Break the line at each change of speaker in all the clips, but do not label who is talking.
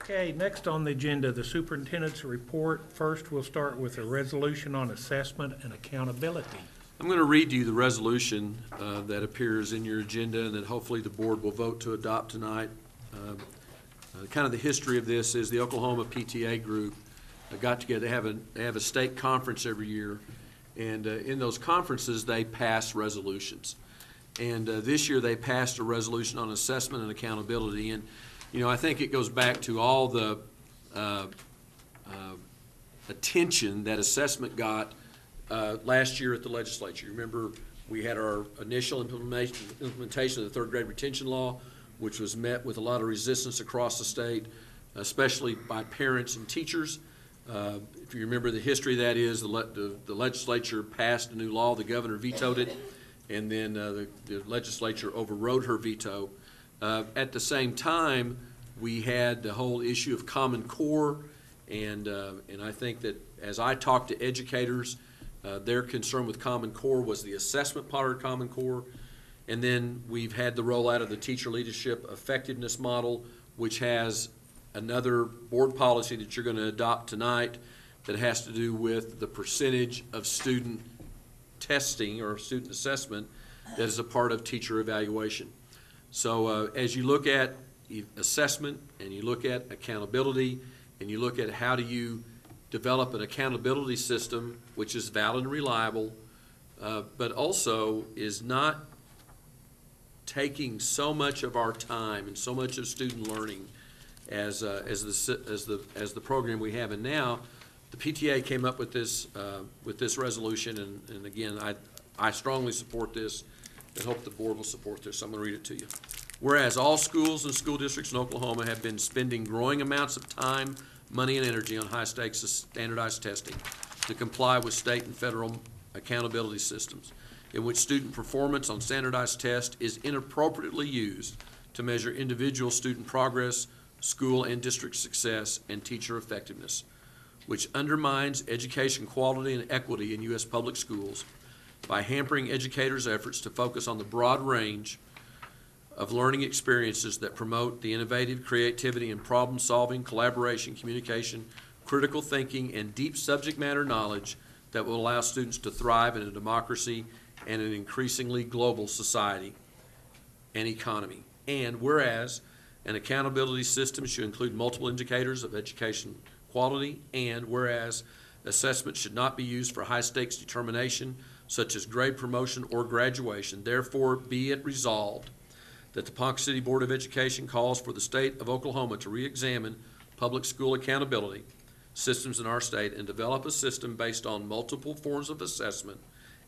Okay, next on the agenda, the superintendent's report. First, we'll start with a resolution on assessment and accountability.
I'm going to read to you the resolution that appears in your agenda and that hopefully the board will vote to adopt tonight. Kind of the history of this is the Oklahoma PTA group got together. They have a state conference every year, and in those conferences they pass resolutions. And this year they passed a resolution on assessment and accountability. And you know, I think it goes back to all the attention that assessment got last year at the legislature. You remember we had our initial implementation of the third grade retention law, which was met with a lot of resistance across the state, especially by parents and teachers. If you remember the history, that is the legislature passed a new law, the governor vetoed it, and then the legislature overrode her veto. At the same time, we had the whole issue of Common Core, and I think that as I talked to educators, their concern with Common Core was the assessment part of Common Core. And then we've had the rollout of the teacher leadership effectiveness model, which has another board policy that you're going to adopt tonight that has to do with the percentage of student testing or student assessment that is a part of teacher evaluation. So as you look at assessment and you look at accountability and you look at how do you develop an accountability system which is valid and reliable, but also is not taking so much of our time and so much of student learning as the program we have. And now the PTA came up with this resolution, and again I strongly support this and hope the board will support this. So I'm going to read it to you. Whereas all schools and school districts in Oklahoma have been spending growing amounts of time, money, and energy on high-stakes standardized testing to comply with state and federal accountability systems, in which student performance on standardized tests is inappropriately used to measure individual student progress, school and district success, and teacher effectiveness, which undermines education quality and equity in U.S. public schools by hampering educators' efforts to focus on the broad range of learning experiences that promote the innovative creativity and problem-solving, collaboration, communication, critical thinking, and deep subject matter knowledge that will allow students to thrive in a democracy and an increasingly global society and economy. And whereas an accountability system should include multiple indicators of education quality, and whereas assessment should not be used for high-stakes determination such as grade promotion or graduation, therefore be it resolved that the Ponca City Board of Education calls for the state of Oklahoma to re-examine public school accountability systems in our state and develop a system based on multiple forms of assessment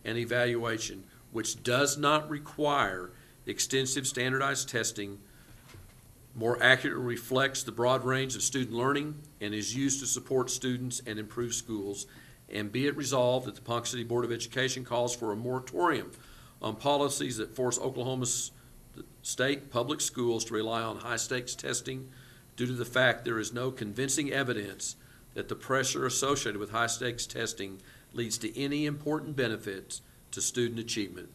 and evaluation, which does not require extensive standardized testing, more accurately reflects the broad range of student learning, and is used to support students and improve schools. And be it resolved that the Ponca City Board of Education calls for a moratorium on policies that force Oklahoma's state public schools to rely on high-stakes testing due to the fact there is no convincing evidence that the pressure associated with high-stakes testing leads to any important benefits to student achievement.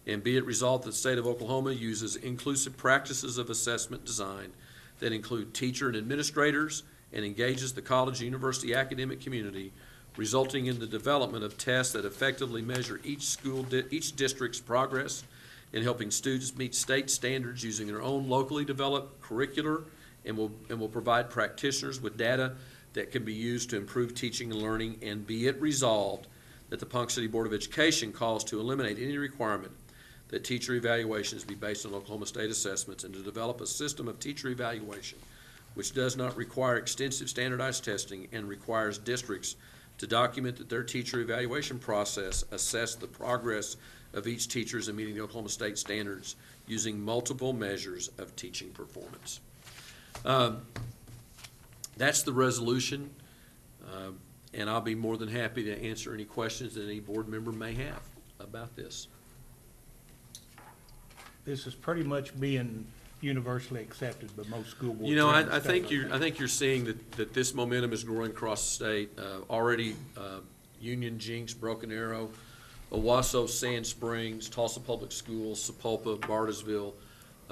And be it resolved that the state of Oklahoma uses inclusive practices of assessment design that include teacher and administrators and engages the college and university academic community, resulting in the development of tests that effectively measure each district's progress in helping students meet state standards using their own locally developed curricular, and will provide practitioners with data that can be used to improve teaching and learning. And be it resolved that the Ponca City Board of Education calls to eliminate any requirement that teacher evaluations be based on Oklahoma State assessments, and to develop a system of teacher evaluation which does not require extensive standardized testing and requires districts to document that their teacher evaluation process assess the progress of each teachers in meeting the Oklahoma State standards using multiple measures of teaching performance. That's the resolution, and I'll be more than happy to answer any questions that any board member may have about this.
This is pretty much being universally accepted by most school boards.
You know, I think you're seeing that this momentum is growing across the state. Already, Union, Jinx, Broken Arrow, Owasso, Sand Springs, Tulsa Public Schools, Sapulpa, Bartlesville,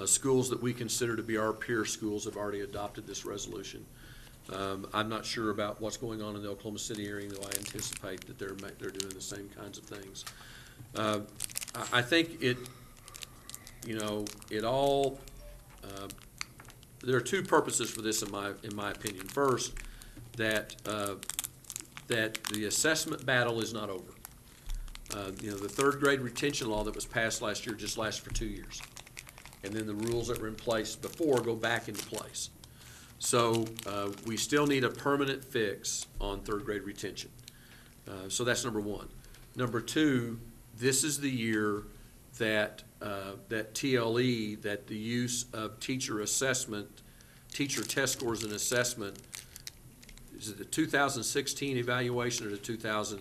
Schools that we consider to be our peer schools have already adopted this resolution. I'm not sure about what's going on in the Oklahoma City area, though I anticipate that they're doing the same kinds of things. I think it all, there are two purposes for this in my opinion. First, that the assessment battle is not over. The third grade retention law that was passed last year just lasts for 2 years. And then the rules that were in place before go back into place. So we still need a permanent fix on third grade retention. So that's number one. Number two, this is the year that TLE, that the use of teacher assessment, teacher test scores and assessment, is it the 2016 evaluation or the 2000?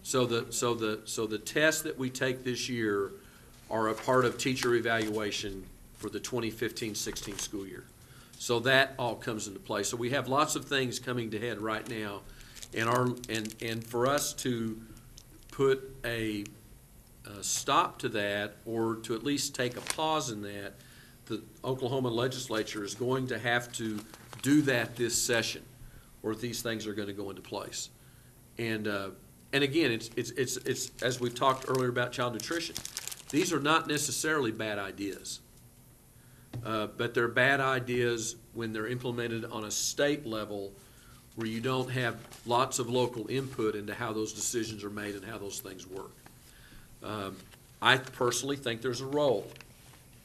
15-16. So the tests that we take this year are a part of teacher evaluation for the 2015-16 school year. So that all comes into play. So we have lots of things coming to head right now, and for us to put a stop to that, or to at least take a pause in that, the Oklahoma legislature is going to have to do that this session, or these things are going to go into place. And again, it's as we've talked earlier about child nutrition. These are not necessarily bad ideas, but they're bad ideas when they're implemented on a state level, where you don't have lots of local input into how those decisions are made and how those things work. I personally think there's a role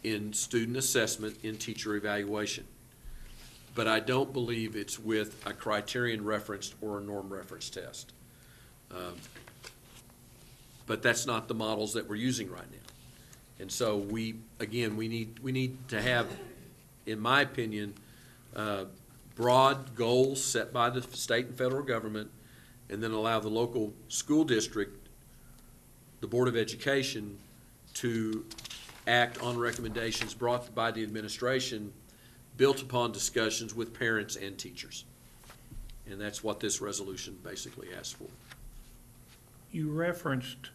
in student assessment in teacher evaluation, but I don't believe it's with a criterion referenced or a norm reference test. But that's not the models that we're using right now. And so we need to have, in my opinion, broad goals set by the state and federal government, and then allow the local school district, the Board of Education, to act on recommendations brought by the administration, built upon discussions with parents and teachers. And that's what this resolution basically asks for.
You referenced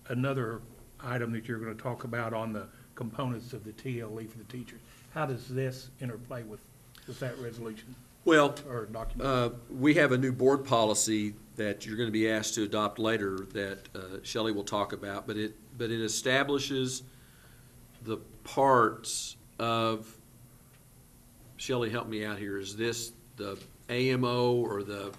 another item that you're going to talk about on the components of the TLE for the teachers. How does this interplay with that resolution?
Well,
or document?
We have a new board policy that you're going to be asked to adopt later that Shelley will talk about, but it establishes the parts of, Shelley, help me out here, is this the AMO or the?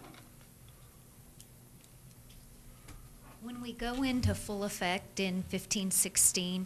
When we go into full effect in 15-16,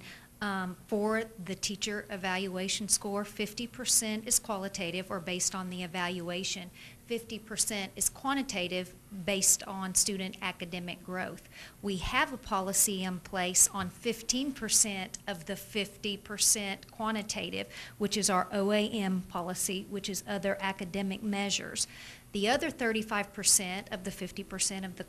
for the teacher evaluation score, 50% is qualitative or based on the evaluation. 50% is quantitative based on student academic growth. We have a policy in place on 15% of the 50% quantitative, which is our OAM policy, which is other academic measures. The other 35% of the 50% of the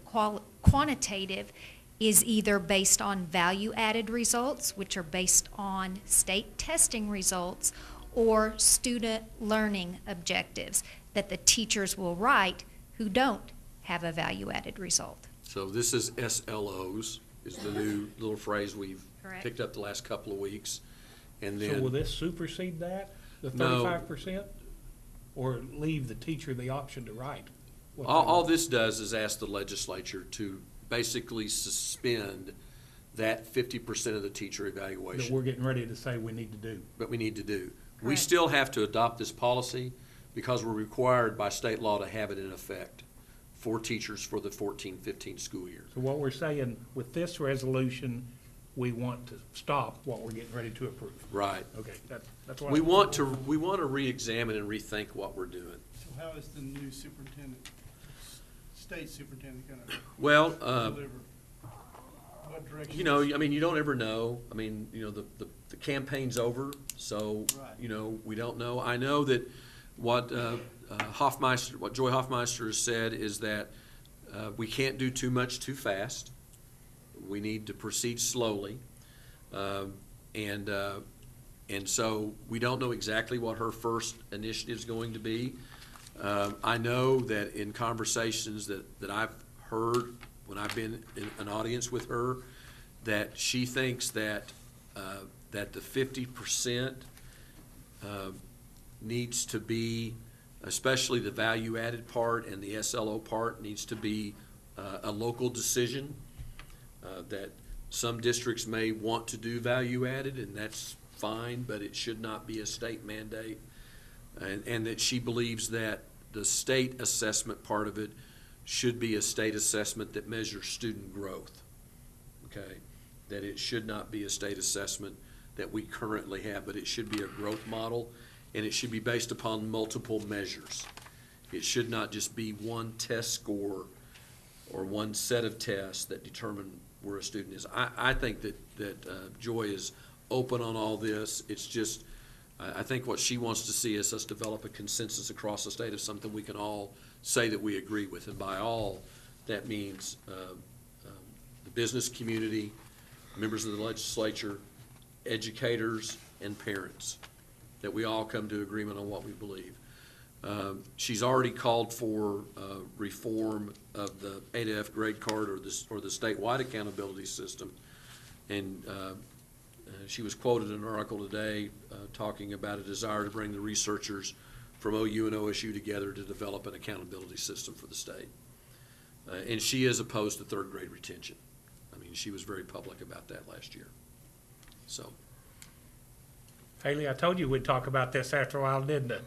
quantitative is either based on value-added results, which are based on state testing results, or student learning objectives that the teachers will write who don't have a value-added result.
So this is SLOs, is the new little phrase we've
Correct.
picked up the last couple of weeks. And then,
So will this supersede that, the
No.
35%? Or leave the teacher the option to write? what they
all
want?
this does is ask the legislature to basically suspend that 50% of the teacher
That
evaluation.
we're getting ready to say we need to do.
But we need to do. We
Correct.
still have to adopt this policy because we're required by state law to have it in effect for teachers for the 14-15 school year.
So what we're saying, with this resolution, we want to stop what we're getting ready to approve.
Right.
Okay, that's what.
We want to re-examine and rethink what we're doing.
So how is the new superintendent, state superintendent gonna
Well,
deliver? What direction?
I mean, you don't ever know. I mean, the campaign's over, so,
Right.
we don't know. I know that what Joy Hoffmeister has said is that we can't do too much too fast. We need to proceed slowly. And so we don't know exactly what her first initiative is going to be. I know that in conversations that I've heard when I've been in an audience with her, that she thinks that that the 50% needs to be, especially the value-added part and the SLO part, needs to be a local decision, that some districts may want to do value-added, and that's fine, but it should not be a state mandate. And that she believes that the state assessment part of it should be a state assessment that measures student growth, okay? That it should not be a state assessment that we currently have, but it should be a growth model, and it should be based upon multiple measures. It should not just be one test score or one set of tests that determine where a student is. I think that Joy is open on all this. It's just, I think what she wants to see is us develop a consensus across the state of something we can all say that we agree with. And by all, that means the business community, members of the legislature, educators, and parents, that we all come to agreement on what we believe. She's already called for reform of the A to F grade card or the statewide accountability system. And she was quoted in an article today talking about a desire to bring the researchers from OU and OSU together to develop an accountability system for the state. And she is opposed to third grade retention. I mean, she was very public about that last year. So.
Haley, I told you we'd talk about this after a while, didn't it?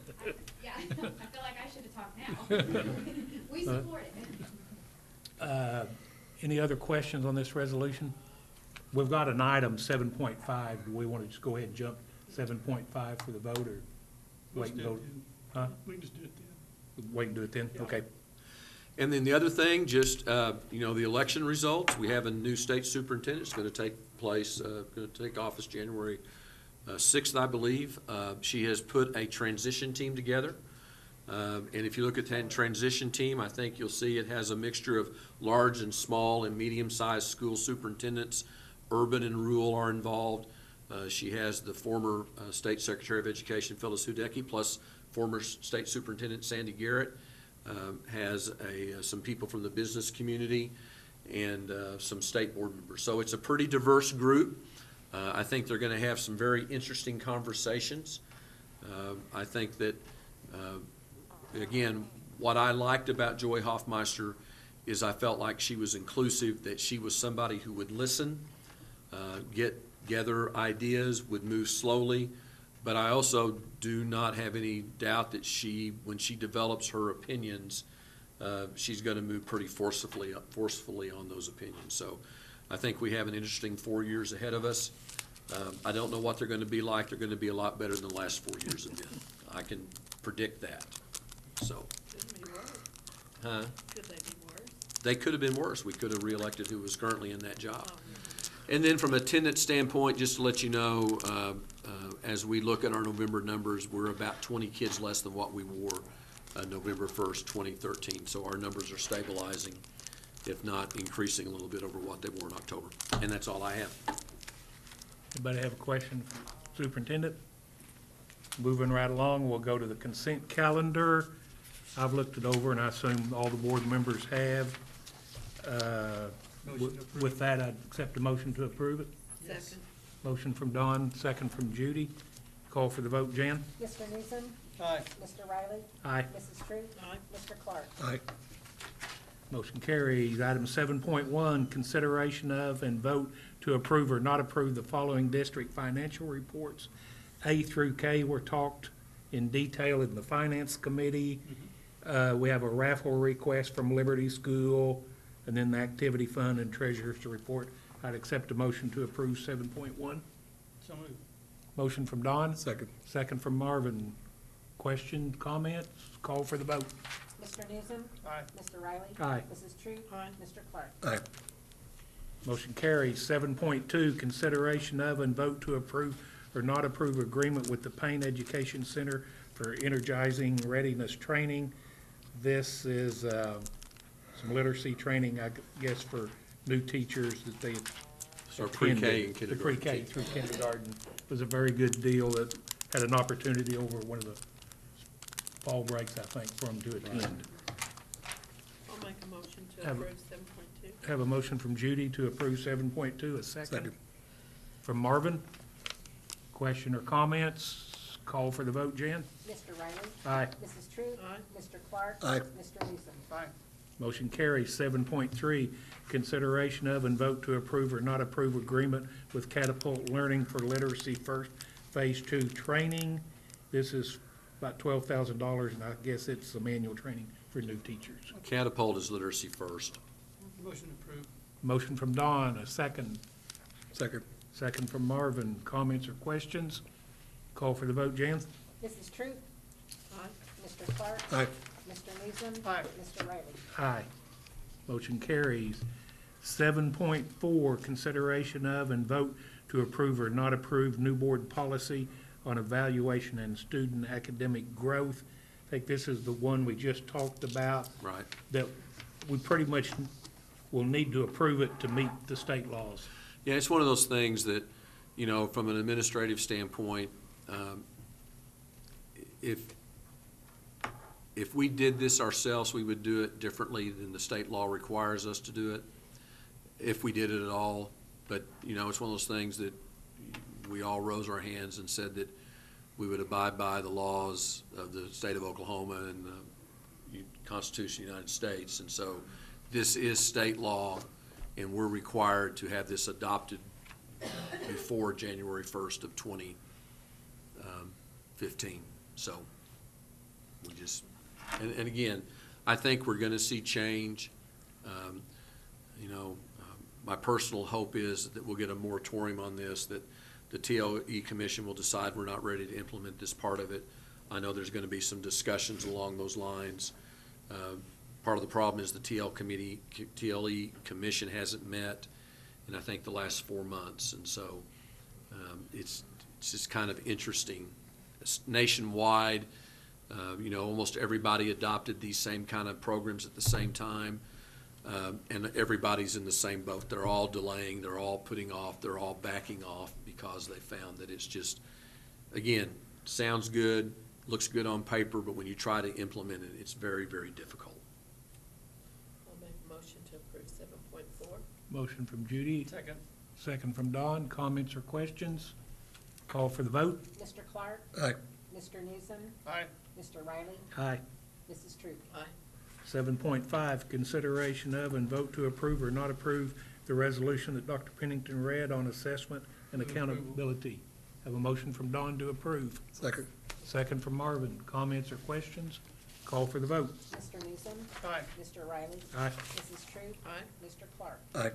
Yeah, I feel like I should have talked now. We support it.
Any other questions on this resolution? We've got an item 7.5. Do we want to just go ahead and jump 7.5 for the vote, or wait and vote? Huh?
We can just do it then.
Wait and do it then?
Yeah.
Okay.
And then the other thing, just, the election results, we have a new state superintendent. It's going to take place, going to take office January 6th, I believe. She has put a transition team together. And if you look at that transition team, I think you'll see it has a mixture of large and small and medium-sized school superintendents. Urban and rural are involved. She has the former State Secretary of Education, Phyllis Hudecki, plus former State Superintendent Sandy Garrett. Has some people from the business community and some state board members. So it's a pretty diverse group. I think they're going to have some very interesting conversations. I think that, again, what I liked about Joy Hoffmeister is I felt like she was inclusive, that she was somebody who would listen, gather ideas, would move slowly. But I also do not have any doubt that when she develops her opinions, she's going to move pretty forcefully on those opinions. So I think we have an interesting 4 years ahead of us. I don't know what they're going to be like. They're going to be a lot better than the last 4 years have been. I can predict that. So.
Could be worse.
Huh?
Could they be worse?
They could have been worse. We could have reelected who was currently in that job.
Oh,
And then from attendance standpoint, just to let you know, as we look at our November numbers, we're about 20 kids less than what we wore November 1st, 2013. So our numbers are stabilizing, if not increasing a little bit over what they were in October. And that's all I have.
Anybody have a question for Superintendent? Moving right along, we'll go to the consent calendar. I've looked it over, and I assume all the board members have.
Motion to approve.
With that, I'd accept a motion to approve it.
Yes.
Second.
Motion from Don, second from Judy. Call for the vote, Jan?
Mr. Newsom?
Aye.
Mr. Riley?
Aye.
Mrs. Troop?
Aye.
Mr. Clark?
Aye. Motion carries. Item 7.1, consideration of and vote to approve or not approve the following district financial reports. A through K were talked in detail in the Finance Committee. We have a raffle request from Liberty School, and then the Activity Fund and Treasurer's Report. I'd accept a motion to approve 7.1.
So moved.
Motion from Don.
Second.
Second from Marvin. Question, comments? Call for the vote.
Mr. Newsom?
Aye.
Mr. Riley?
Aye.
Mrs. Troop?
Aye.
Mr. Clark?
Aye.
Motion carries. 7.2, consideration of and vote to approve or not approve agreement with the Payne Education Center for energizing readiness training. This is some literacy training, I guess, for new teachers that they
So pre-K and
The
kindergarten.
pre-K through kindergarten. It was a very good deal that had an opportunity over one of the fall breaks, I think, for them to attend.
I'll make a motion to
Have a-
approve 7.2.
Have a motion from Judy to approve 7.2, a second.
Second.
From Marvin. Question or comments? Call for the vote, Jan?
Mr. Riley?
Aye.
Mrs. True?
Aye.
Mr. Clark?
Aye.
Mr. Newsom?
Aye.
Motion carries. 7.3, consideration of and vote to approve or not approve agreement with Catapult Learning for Literacy First Phase 2 training. This is about $12,000, and I guess it's some annual training for new teachers.
Catapult is Literacy First.
Motion approved.
Motion from Don, a second.
Second.
Second from Marvin. Comments or questions? Call for the vote, Jan?
Mrs. True?
Aye.
Mr. Clark?
Aye.
Mr. Newsom?
Aye.
Mr. Riley?
Aye. Motion carries. 7.4, consideration of and vote to approve or not approve new board policy on evaluation and student academic growth. I think this is the one we just talked about,
Right.
that we pretty much will need to approve it to meet the state laws.
Yeah, it's one of those things that, you know, from an administrative standpoint, if we did this ourselves, we would do it differently than the state law requires us to do it, if we did it at all. But, you know, it's one of those things that we all rose our hands and said that we would abide by the laws of the state of Oklahoma and the Constitution of the United States. And so this is state law, and we're required to have this adopted before January 1st of 2015. So we just, and again, I think we're gonna see change. You know, my personal hope is that we'll get a moratorium on this, that the TLE Commission will decide we're not ready to implement this part of it. I know there's gonna be some discussions along those lines. Part of the problem is the TLE Commission hasn't met in, I think, the last 4 months, and so it's just kind of interesting. It's nationwide, you know, almost everybody adopted these same kind of programs at the same time, and everybody's in the same boat. They're all delaying, they're all putting off, they're all backing off because they found that it's just, again, sounds good, looks good on paper, but when you try to implement it, it's very, very difficult.
I'll make a motion to approve 7.4.
Motion from Judy,
Second.
second from Don. Comments or questions? Call for the vote.
Mr. Clark?
Aye.
Mr. Newsom?
Aye.
Mr. Riley?
Aye.
Mrs. True?
Aye.
7.5, consideration of and vote to approve or not approve the resolution that Dr. Pennington read on assessment and
Move approval.
accountability. Have a motion from Don to approve.
Second.
Second from Marvin. Comments or questions? Call for the vote.
Mr. Newsom?
Aye.
Mr. Riley?
Aye.
Mrs. True?
Aye.
Mr. Clark?
Aye.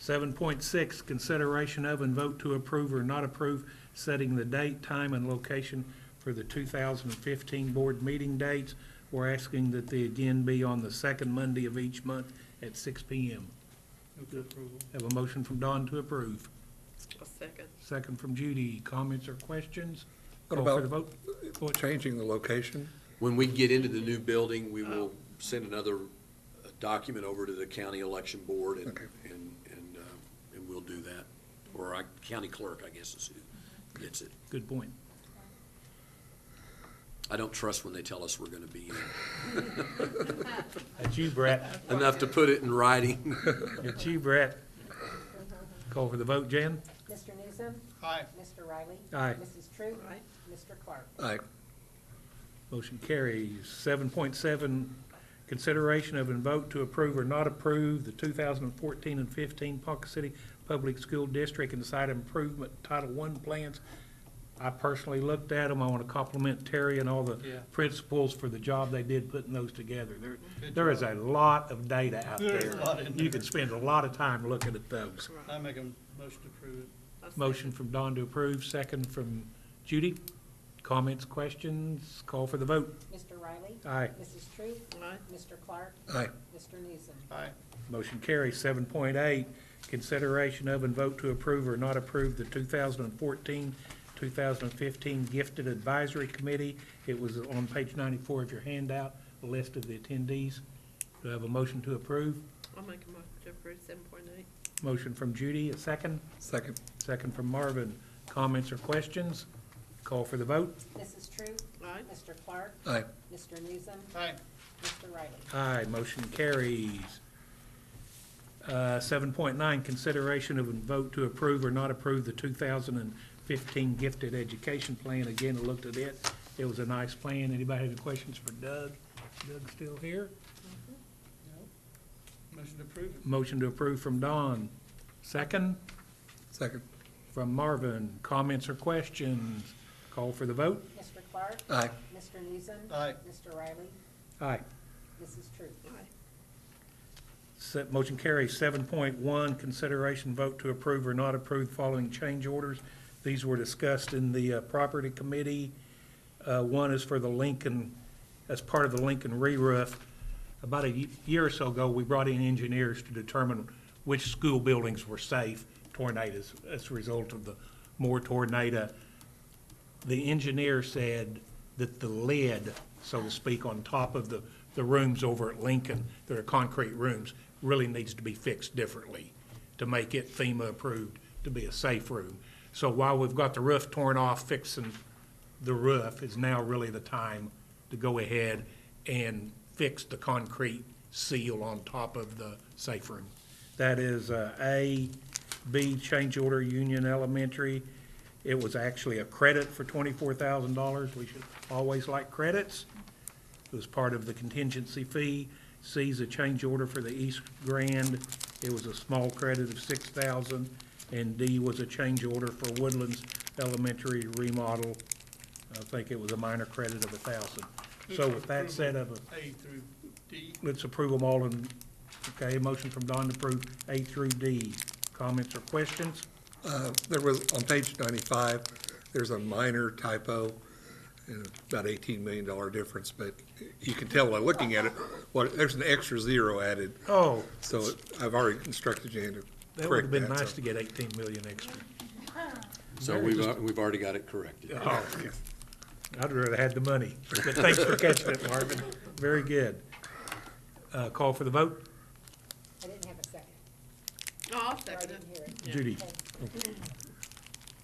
7.6, consideration of and vote to approve or not approve setting the date, time, and location for the 2015 board meeting dates. We're asking that they again be on the second Monday of each month at 6 p.m.
Move for approval.
Have a motion from Don to approve.
A second.
Second from Judy. Comments or questions?
What
Call for the
about
vote.
changing the location?
When we get into the new building, we will send another document over to the county election board and,
Okay.
and we'll do that. Or our county clerk, I guess, is who gets it.
Good point.
I don't trust when they tell us we're gonna be in.
That's you, Brett.
Enough to put it in writing.
It's you, Brett. Call for the vote, Jan?
Mr. Newsom?
Aye.
Mr. Riley?
Aye.
Mrs. True?
Aye.
Mr. Clark?
Aye.
Motion carries. 7.7, consideration of and vote to approve or not approve the 2014 and 15 Ponca City Public School District and Site Improvement Title I plans. I personally looked at them. I want to compliment Terry and all the
Yeah.
principals for the job they did putting those together.
Good
There is
job.
a lot of data out
There's
there.
a lot in
You
there.
could spend a lot of time looking at those.
I make a motion to approve it.
A second.
Motion from Don to approve, second from Judy. Comments, questions? Call for the vote.
Mr. Riley?
Aye.
Mrs. True?
Aye.
Mr. Clark?
Aye.
Mr. Newsom?
Aye.
Motion carries. 7.8, consideration of and vote to approve or not approve the 2014-2015 Gifted Advisory Committee. It was on page 94 of your handout, a list of the attendees. Do I have a motion to approve?
I'll make a motion to approve 7.8.
Motion from Judy, a second.
Second.
Second from Marvin. Comments or questions? Call for the vote.
Mrs. True?
Aye.
Mr. Clark?
Aye.
Mr. Newsom?
Aye.
Mr. Riley?
Aye, motion carries. 7.9, consideration of and vote to approve or not approve the 2015 15 gifted education plan. Again, I looked at it. It was a nice plan. Anybody have any questions for Doug? Doug's still here?
Motion to approve it.
Motion to approve from Don. Second
Second.
from Marvin. Comments or questions? Call for the vote.
Mr. Clark?
Aye.
Mr. Newsom?
Aye.
Mr. Riley?
Aye.
Mrs. Troop?
Motion carries. 7.1, consideration vote to approve or not approve following change orders. These were discussed in the property committee. One is for the Lincoln, as part of the Lincoln re-roof. About a year or so ago, we brought in engineers to determine which school buildings were safe tornadoes as a result of the more tornado. The engineer said that the lid, so to speak, on top of the rooms over at Lincoln, that are concrete rooms, really needs to be fixed differently to make it FEMA approved to be a safe room. So while we've got the roof torn off, fixing the roof is now really the time to go ahead and fix the concrete seal on top of the safe room. That is A. B, change order, Union Elementary. It was actually a credit for $24,000. We should always like credits. It was part of the contingency fee. C is a change order for the East Grand. It was a small credit of $6,000. And D was a change order for Woodlands Elementary remodel. I think it was a minor credit of $1,000. So with that said,
A through D.
let's approve them all in, okay, motion from Don to approve A through D. Comments or questions?
There was, on page 95, there's a minor typo, and about $18 million difference, but you can tell by looking at it, there's an extra zero added.
Oh,
So I've already instructed Jan to
that would have
correct
been
that.
nice
so-
to get 18 million extra.
So we've already got it corrected.
Oh, I'd rather had the money, but thanks for catching it, Marvin. Very good. Call for the vote.
I didn't have a second.
Oh, I'll
Or I
second
didn't
it.
hear it.
Judy.
Okay.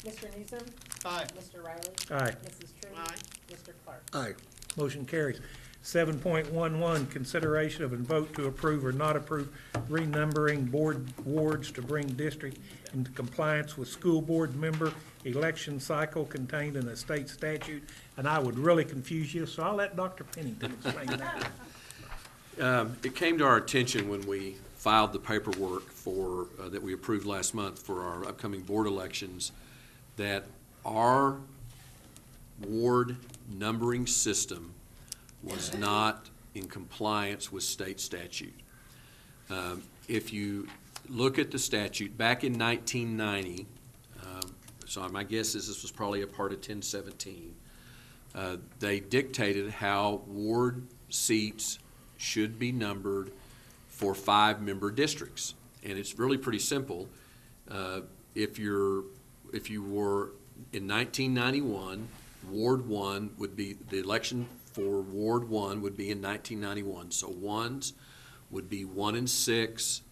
Mr. Newsom?
Aye.
Mr. Riley?
Aye.
Mrs. Troop?
Aye.
Mr. Clark?
Aye.
Motion carries. 7.11, consideration of and vote to approve or not approve renumbering board wards to bring district into compliance with school board member election cycle contained in a state statute. And I would really confuse you, so I'll let Dr. Pennington explain that.
It came to our attention when we filed the paperwork for, that we approved last month for our upcoming board elections, that our ward numbering system was not in compliance with state statute. If you look at the statute, back in 1990, so my guess is this was probably a part of 1017, they dictated how ward seats should be numbered for 5-member districts. And it's really pretty simple. If you were in 1991, Ward 1 would be, the election for Ward 1 would be in 1991. So ones would be 1 and 6,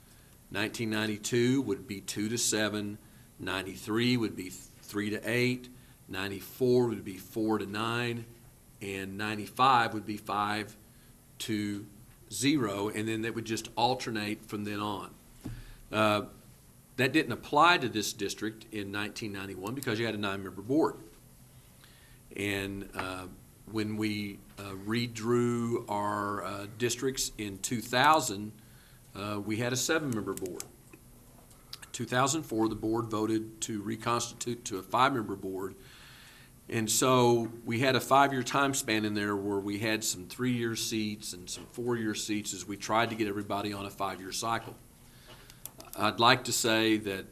1992 would be 2 to 7, 93 would be 3 to 8, 94 would be 4 to 9, and 95 would be 5 to 0, and then they would just alternate from then on. That didn't apply to this district in 1991 because you had a 9-member board. And when we redrew our districts in 2000, we had a 7-member board. 2004, the board voted to reconstitute to a 5-member board. And so we had a 5-year time span in there where we had some 3-year seats and some 4-year seats as we tried to get everybody on a 5-year cycle. I'd like to say that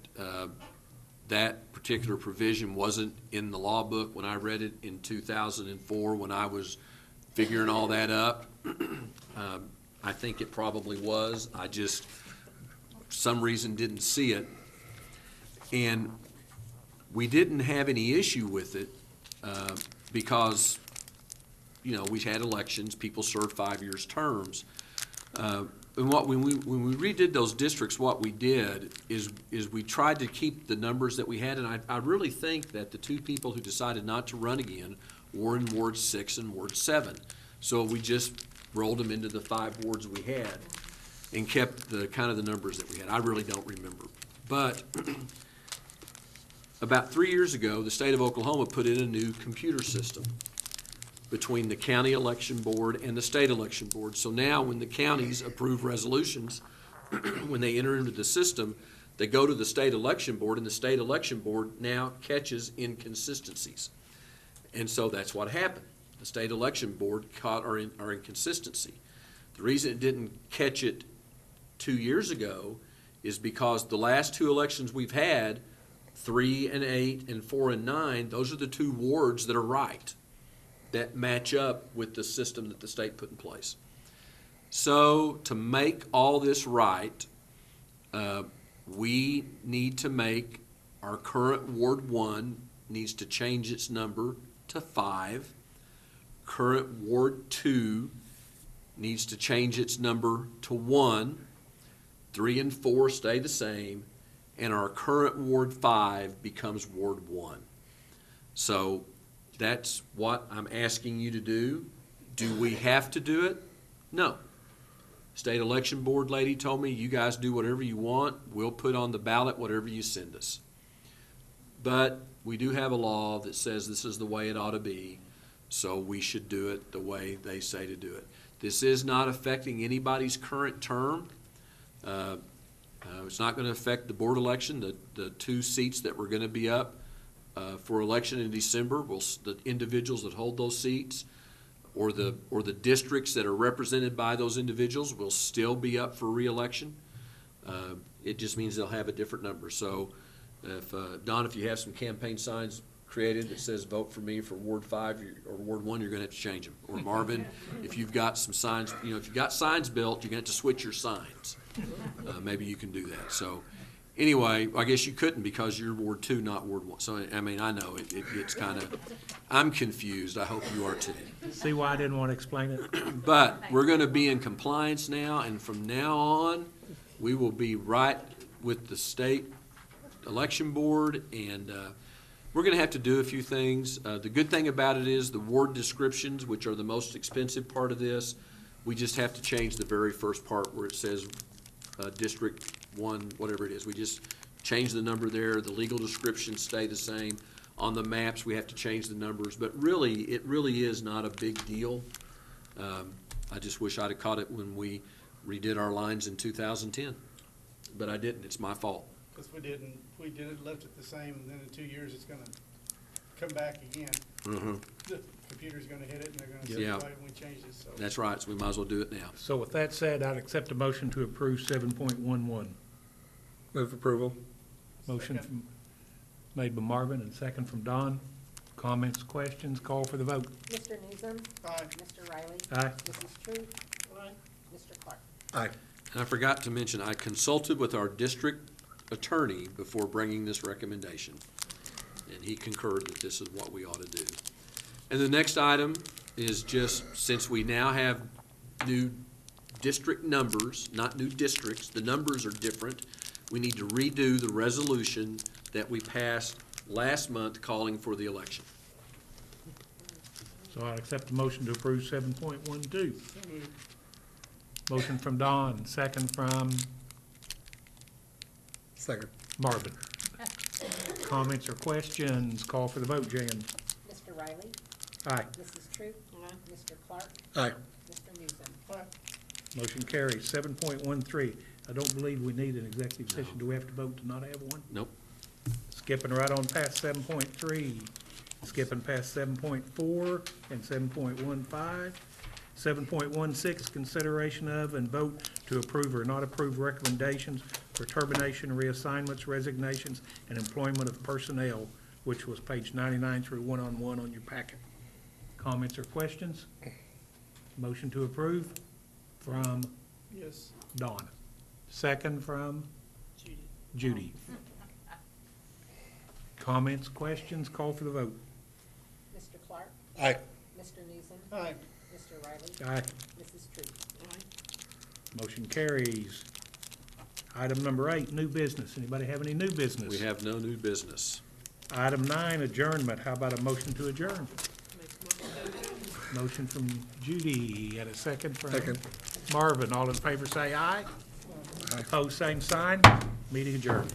that particular provision wasn't in the law book when I read it in 2004 when I was figuring all that up. I think it probably was. I just, for some reason, didn't see it. And we didn't have any issue with it because, you know, we had elections, people served 5-year terms. And when we redid those districts, what we did is we tried to keep the numbers that we had, and I really think that the 2 people who decided not to run again were in Ward 6 and Ward 7. So we just rolled them into the 5 wards we had and kept the kind of the numbers that we had. I really don't remember. But About 3 years ago, the state of Oklahoma put in a new computer system between the county election board and the state election board. So now when the counties approve resolutions, when they enter into the system, they go to the state election board, and the state election board now catches inconsistencies. And so that's what happened. The state election board caught our inconsistency. The reason it didn't catch it 2 years ago is because the last two elections we've had, 3 and 8 and 4 and 9, those are the two wards that are right, that match up with the system that the state put in place. So to make all this right, we need to make our current Ward 1 needs to change its number to 5. Current Ward 2 needs to change its number to 1. 3 and 4 stay the same, and our current Ward 5 becomes Ward 1. So that's what I'm asking you to do. Do we have to do it? No. State election board lady told me, you guys do whatever you want. We'll put on the ballot whatever you send us. But we do have a law that says this is the way it ought to be, so we should do it the way they say to do it. This is not affecting anybody's current term. It's not going to affect the board election. The 2 seats that were going to be up for election in December, the individuals that hold those seats or the districts that are represented by those individuals will still be up for re-election. It just means they'll have a different number. So if, Don, if you have some campaign signs created that says vote for me for Ward 5 or Ward 1, you're going to have to change them. Or Marvin, if you've got some signs, if you've got signs built, you're going to have to switch your signs. Maybe you can do that. So anyway, I guess you couldn't because you're Ward 2, not Ward 1. So, I mean, I know it gets kind of, I'm confused. I hope you are too.
See why I didn't want to explain it?
But we're going to be in compliance now, and from now on, we will be right with the state election board, and we're going to have to do a few things. The good thing about it is the ward descriptions, which are the most expensive part of this, we just have to change the very first part where it says District 1, whatever it is. We just change the number there. The legal descriptions stay the same. On the maps, we have to change the numbers. But really, it really is not a big deal. I just wish I'd have caught it when we redid our lines in 2010. But I didn't. It's my fault.
Because we didn't, left it the same, and then in 2 years, it's gonna come back again. The computer's gonna hit it, and they're gonna say,
Yeah.
why didn't we change this? So
That's right. So we might as well do it now.
So with that said, I'd accept a motion to approve 7.11.
Move approval.
Motion
Second.
made by Marvin and second from Don. Comments, questions, call for the vote.
Mr. Newsom.
Aye.
Mr. Riley.
Aye.
Mrs. True.
Aye.
Mr. Clark.
Aye.
And I forgot to mention, I consulted with our district attorney before bringing this recommendation, and he concurred that this is what we ought to do. And the next item is just, since we now have new district numbers, not new districts, the numbers are different, we need to redo the resolution that we passed last month calling for the election.
So I'll accept the motion to approve 7.12.
So moved.
Motion from Don, second from
Second.
Marvin. Comments or questions, call for the vote. Jan?
Mr. Riley.
Aye.
Mrs. True. Mr. Clark.
Aye.
Mr. Newsom.
Aye.
Motion carries. 7.13. I don't believe we need an executive session. Do we have to vote to not have one?
Nope.
Skipping right on past 7.3, skipping past 7.4 and 7.15. 7.16, consideration of and vote to approve or not approve recommendations for termination, reassignments, resignations, and employment of personnel, which was page 99 through 101 on your packet. Comments or questions? Motion to approve from
Yes.
Dawn. Second from Judy. Comments, questions, call for the vote.
Mr. Clark.
Aye.
Mr. Newsom.
Aye.
Mr. Riley.
Aye.
Mrs. True.
Motion carries. Item number 8, new business. Anybody have any new business?
We have no new business.
Item 9, adjournment. How about a motion to adjourn? Motion from Judy and a second from
Second.
Marvin. All in favor say aye.
Aye.
Opposed, same sign. Meeting adjourned.